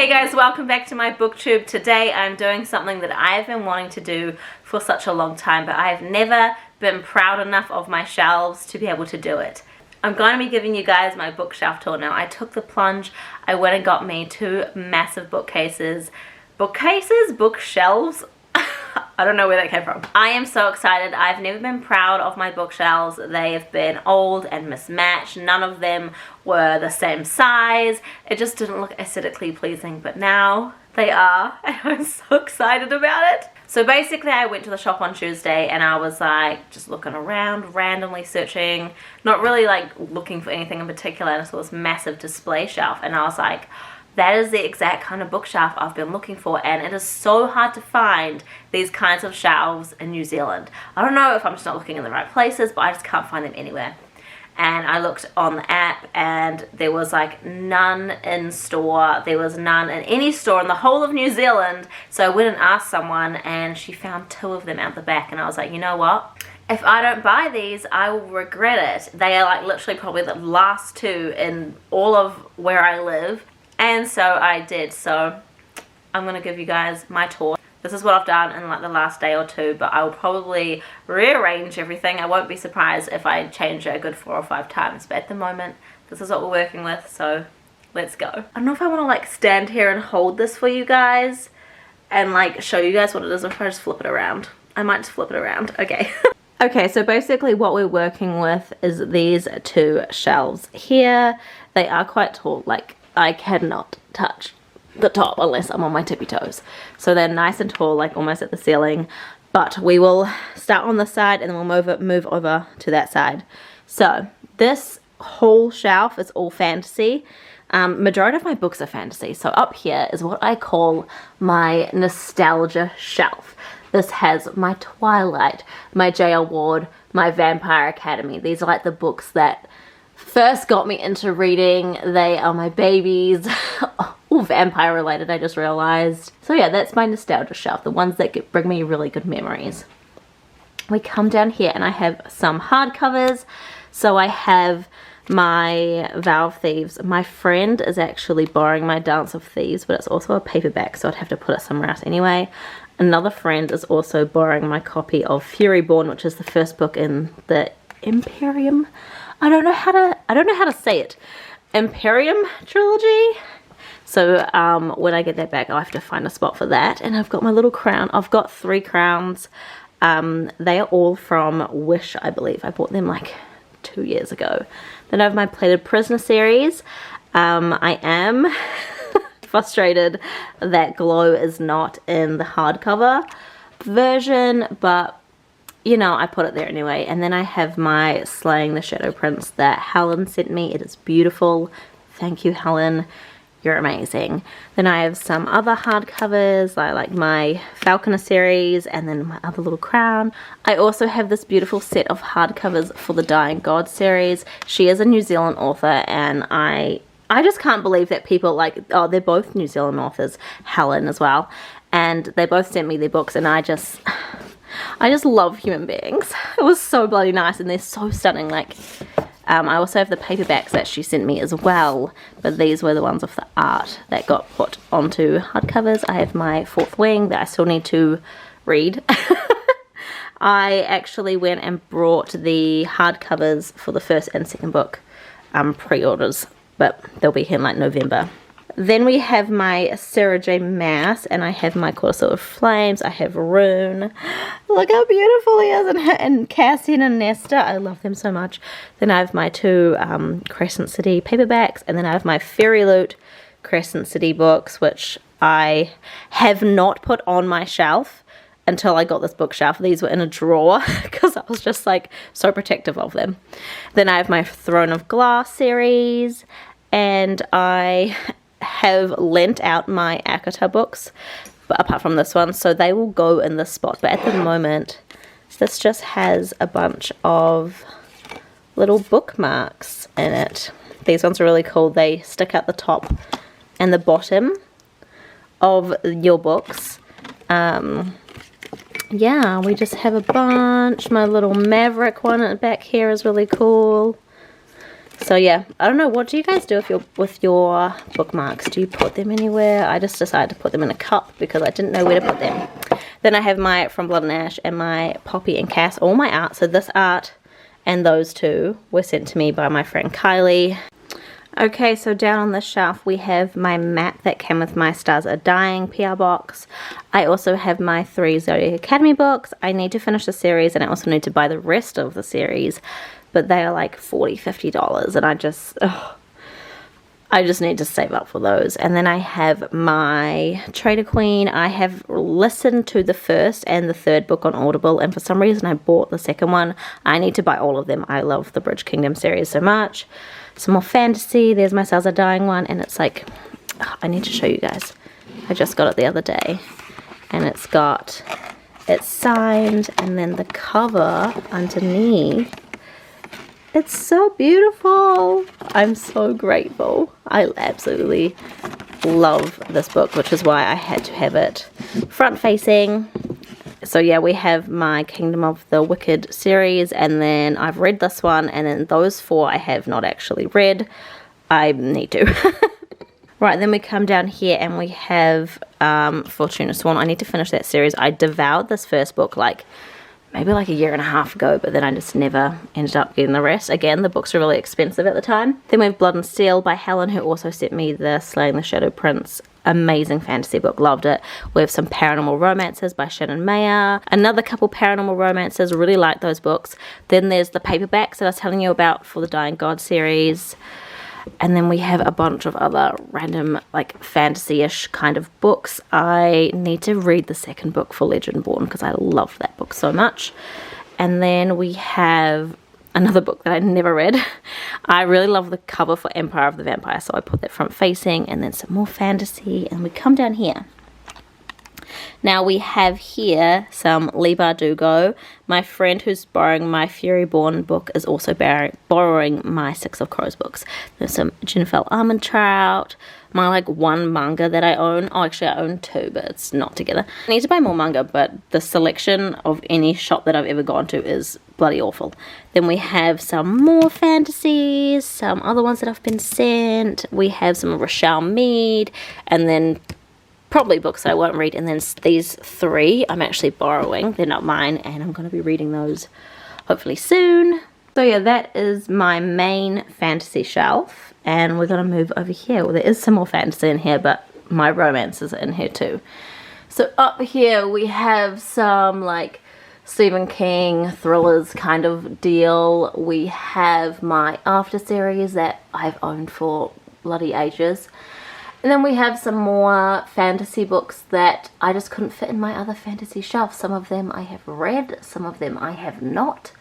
Hey guys, welcome back to my booktube. Today I'm doing something that I've been wanting to do for such a long time, but I've never been proud enough of my shelves to be able to do it. I'm going to be giving you guys my bookshelf tour now. I took the plunge. I went and got me two massive bookshelves? I don't know where that came from. I am so excited. I've never been proud of my bookshelves. They have been old and mismatched. None of them were the same size. It just didn't look aesthetically pleasing, but now they are, and I'm so excited about it. So basically I went to the shop on Tuesday and I was like just looking around, randomly searching, not really like looking for anything in particular, and I saw this massive display shelf and I was like, that is the exact kind of bookshelf I've been looking for, and it is so hard to find these kinds of shelves in New Zealand. I don't know if I'm just not looking in the right places, but I just can't find them anywhere. And I looked on the app and there was like none in store. There was none in any store in the whole of New Zealand. So I went and asked someone and she found two of them out the back, and I was like, you know what? If I don't buy these, I will regret it. They are like literally probably the last two in all of where I live. And so I did. So I'm going to give you guys my tour. This is what I've done in like the last day or two, but I will probably rearrange everything. I won't be surprised if I change it a good 4 or 5 times, but at the moment this is what we're working with, so let's go. I don't know if I want to like stand here and hold this for you guys and like show you guys what it is, or if I just flip it around. I might just flip it around. Okay. Okay, so basically what we're working with is these two shelves here. They are quite tall, like I cannot touch the top unless I'm on my tippy toes. So they're nice and tall, like almost at the ceiling. But we will start on this side and then we'll move over to that side. So this whole shelf is all fantasy. Majority of my books are fantasy. So up here is what I call my nostalgia shelf. This has my Twilight, my J.L. Ward, my Vampire Academy. These are like the books that first got me into reading. They are my babies. All vampire related, I just realized. So yeah, that's my nostalgia shelf, the ones that bring me really good memories. We come down here and I have some hardcovers. So I have my Vow of Thieves. My friend is actually borrowing my Dance of Thieves, but it's also a paperback, so I'd have to put it somewhere else anyway. Another friend is also borrowing my copy of Furyborn, which is the first book in the Imperium. I don't know how to say it. Imperium trilogy. So when I get that back, I'll have to find a spot for that. And I've got my little crown. I've got 3 crowns. They are all from Wish, I believe. I bought them like 2 years ago. Then I have my Plated Prisoner series. I am frustrated that Glow is not in the hardcover version, but you know, I put it there anyway. And then I have my Slaying the Shadow Prince that Helen sent me. It is beautiful. Thank you, Helen. You're amazing. Then I have some other hardcovers, like my Falconer series, and then my other little crown. I also have this beautiful set of hardcovers for the Dying God series. She is a New Zealand author, and I just can't believe that people like, oh, they're both New Zealand authors, Helen as well, and they both sent me their books, and I just love human beings. It was so bloody nice, and they're so stunning. Like, I also have the paperbacks that she sent me as well, but these were the ones of the art that got put onto hardcovers. I have my Fourth Wing that I still need to read. I actually went and brought the hardcovers for the first and second book pre-orders, but they'll be here in like November. Then we have my Sarah J. Maas, and I have my Courtesy of Flames. I have Rune. Look how beautiful he is, and Cassian and Nesta. I love them so much. Then I have my 2 Crescent City paperbacks, and then I have my Fairy Loot Crescent City books, which I have not put on my shelf until I got this bookshelf. These were in a drawer because I was just like so protective of them. Then I have my Throne of Glass series, and I have lent out my ACOTAR books, but apart from this one, so they will go in this spot. But at the moment, this just has a bunch of little bookmarks in it. These ones are really cool. They stick out the top and the bottom of your books. Yeah, we just have a bunch. My little Maverick one back here is really cool. So yeah, I don't know, what do you guys do with your bookmarks? Do you put them anywhere? I just decided to put them in a cup because I didn't know where to put them. Then I have my From Blood and Ash and my Poppy and Cass, all my art. So this art and those two were sent to me by my friend Kylie. Okay, so down on this shelf we have my map that came with my Stars Are Dying PR box. I also have my 3 Zodiac Academy books. I need to finish the series and I also need to buy the rest of the series, but they are like $40, $50 and I just need to save up for those. And then I have my Trader Queen. I have listened to the first and the third book on Audible, and for some reason I bought the second one. I need to buy all of them. I love the Bridge Kingdom series so much. Some more fantasy. There's my Stars Are Dying one, and it's like, I need to show you guys. I just got it the other day, and it's signed, and then the cover underneath. It's so beautiful. I'm so grateful. I absolutely love this book, which is why I had to have it front facing. So yeah, we have my Kingdom of the Wicked series, and then I've read this one, and then those 4 I have not actually read. I need to. Right, then we come down here and we have Fortuna Sworn. I need to finish that series. I devoured this first book maybe like a year and a half ago, but then I just never ended up getting the rest. Again, the books are really expensive at the time. Then we have Blood and Steel by Helen, who also sent me the Slaying the Shadow Prince. Amazing fantasy book, loved it. We have some Paranormal Romances by Shannon Mayer. Another couple Paranormal Romances, really like those books. Then there's the paperbacks that I was telling you about for the Dying God series. And then we have a bunch of other random, like, fantasy-ish kind of books. I need to read the second book for Legendborn because I love that book so much. And then we have another book that I never read. I really love the cover for Empire of the Vampire, so I put that front facing, and then some more fantasy. And we come down here. Now we have here some Leigh Bardugo. My friend who's borrowing my Furyborn book is also borrowing my Six of Crows books. There's some Jennifer Armentrout, my one manga that I own. Oh, actually I own 2, but it's not together. I need to buy more manga, but the selection of any shop that I've ever gone to is bloody awful. Then we have some more fantasies, some other ones that have been sent. We have some Rochelle Mead, and then probably books that I won't read, and then these 3 I'm actually borrowing. They're not mine, and I'm going to be reading those hopefully soon. So yeah, that is my main fantasy shelf, and we're going to move over here. Well, there is some more fantasy in here, but my romances are in here too. So up here we have some Stephen King thrillers kind of deal. We have my After series that I've owned for bloody ages. And then we have some more fantasy books that I just couldn't fit in my other fantasy shelf. Some of them I have read, some of them I have not.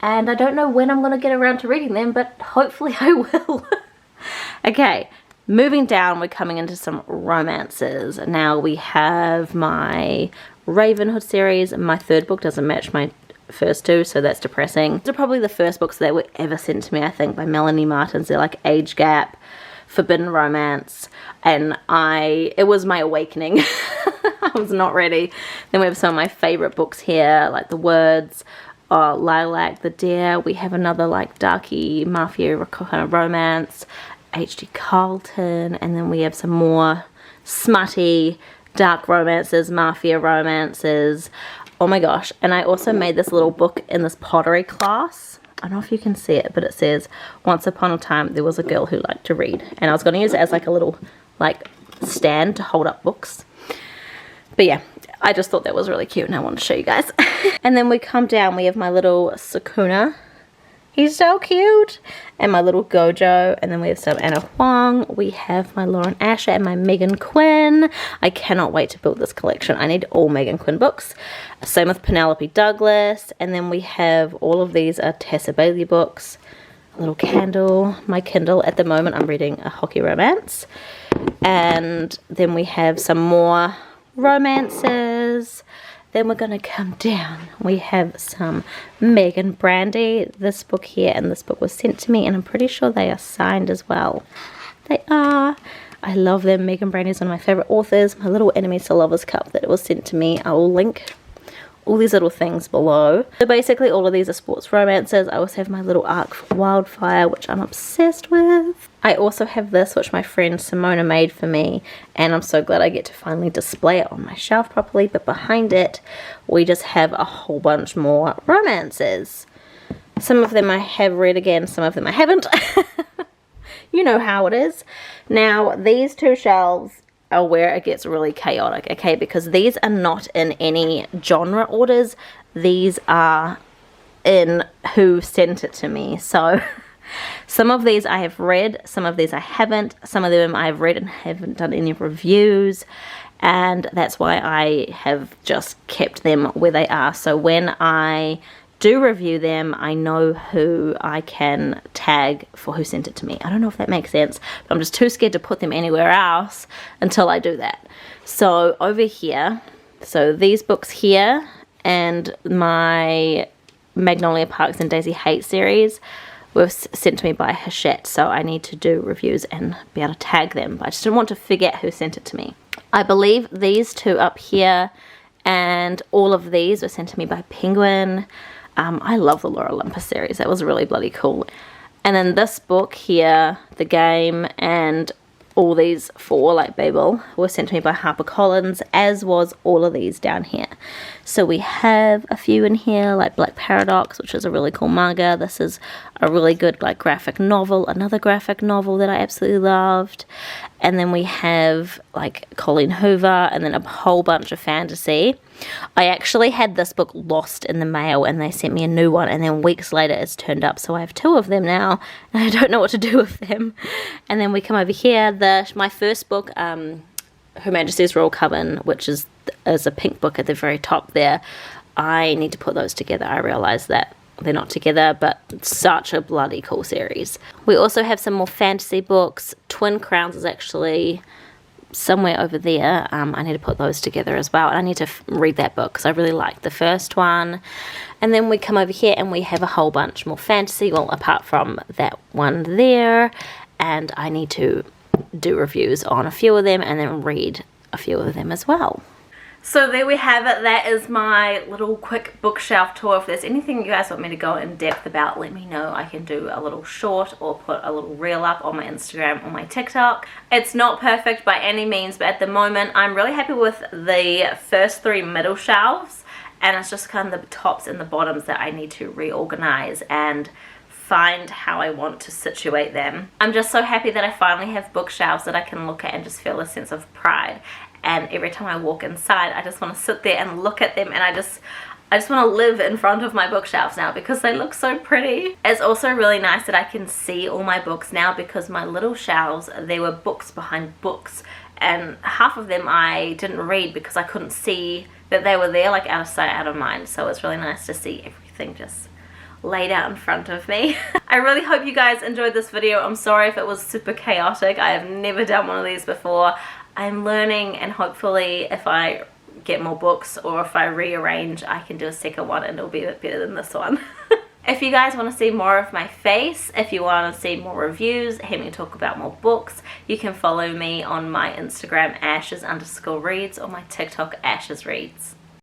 And I don't know when I'm going to get around to reading them, but hopefully I will. Okay, moving down, we're coming into some romances. Now we have my Ravenhood series. My 3rd book doesn't match my first 2, so that's depressing. These are probably the first books that were ever sent to me, I think, by Melanie Martins. They're like Age Gap, Forbidden Romance, and it was my awakening. I was not ready. Then we have some of my favorite books here, like The Words, Lilac, The Dare. We have another darky mafia kind of romance, H.D. Carlton, and then we have some more smutty dark romances, mafia romances. Oh my gosh. And I also made this little book in this pottery class. I don't know if you can see it, but it says, once upon a time there was a girl who liked to read. And I was going to use it as a little stand to hold up books. But yeah, I just thought that was really cute and I wanted to show you guys. And then we come down, we have my little Sukuna. He's so cute. And my little Gojo. And then we have some Anna Huang. We have my Lauren Asher and my Megan Quinn. I cannot wait to build this collection. I need all Megan Quinn books. Same with Penelope Douglas. And then we have all of these are Tessa Bailey books. A little candle. My Kindle. At the moment I'm reading A Hockey Romance. And then we have some more romances. Then we're going to come down. We have some Megan Brandy. This book here and this book was sent to me, and I'm pretty sure they are signed as well. They are. I love them. Megan Brandy is one of my favorite authors. My little Enemies to Lovers cup that was sent to me. I will link all these little things below. So basically all of these are sports romances. I also have my little Arc Wildfire, which I'm obsessed with. I also have this, which my friend Simona made for me, and I'm so glad I get to finally display it on my shelf properly. But behind it, we just have a whole bunch more romances. Some of them I have read again, some of them I haven't. You know how it is. Now, these two shelves are where it gets really chaotic, okay? Because these are not in any genre orders. These are in who sent it to me. So some of these I have read, some of these I haven't. Some of them I've read and haven't done any reviews. And that's why I have just kept them where they are. So when I do review them, I know who I can tag for who sent it to me. I don't know if that makes sense, but I'm just too scared to put them anywhere else until I do that. So over here, so these books here and my Magnolia Parks and Daisy Haight series were sent to me by Hachette, so I need to do reviews and be able to tag them, but I just didn't want to forget who sent it to me. I believe these two up here and all of these were sent to me by Penguin. I love the Lore Olympus series. That was really bloody cool. And then this book here, the game, and all these four, like Babel, were sent to me by HarperCollins, as was all of these down here. So we have a few in here, like Black Paradox, which is a really cool manga. This is a really good like graphic novel, another graphic novel that I absolutely loved. And then we have like Colleen Hoover, and then a whole bunch of fantasy. I actually had this book lost in the mail and they sent me a new one, and then weeks later it's turned up, so I have two of them now and I don't know what to do with them. And then we come over here, my first book, Her Majesty's Royal Coven, which is a pink book at the very top there. I need to put those together. I realise that they're not together, but it's such a bloody cool series. We also have some more fantasy books. Twin Crowns is actually somewhere over there. I need to put those together as well, and I need to read that book because I really liked the first one. And then we come over here and we have a whole bunch more fantasy, well, apart from that one there, and I need to do reviews on a few of them and then read a few of them as well. So there we have it. That is my little quick bookshelf tour. If there's anything you guys want me to go in depth about, let me know. I can do a little short or put a little reel up on my Instagram or my TikTok. It's not perfect by any means, but at the moment I'm really happy with the first three middle shelves, and it's just kind of the tops and the bottoms that I need to reorganize and find how I want to situate them. I'm just so happy that I finally have bookshelves that I can look at and just feel a sense of pride. And every time I walk inside, I just want to sit there and look at them, and I just want to live in front of my bookshelves now because they look so pretty. It's also really nice that I can see all my books now, because my little shelves, there were books behind books, and half of them I didn't read because I couldn't see that they were there, like out of sight, out of mind. So it's really nice to see everything just laid out in front of me. I really hope you guys enjoyed this video. I'm sorry if it was super chaotic. I have never done one of these before. I'm learning, and hopefully if I get more books or if I rearrange, I can do a second one and it'll be a bit better than this one. If you guys want to see more of my face, if you want to see more reviews, hear me talk about more books, you can follow me on my Instagram, Ashes_Reads, or my TikTok, Ashes Reads.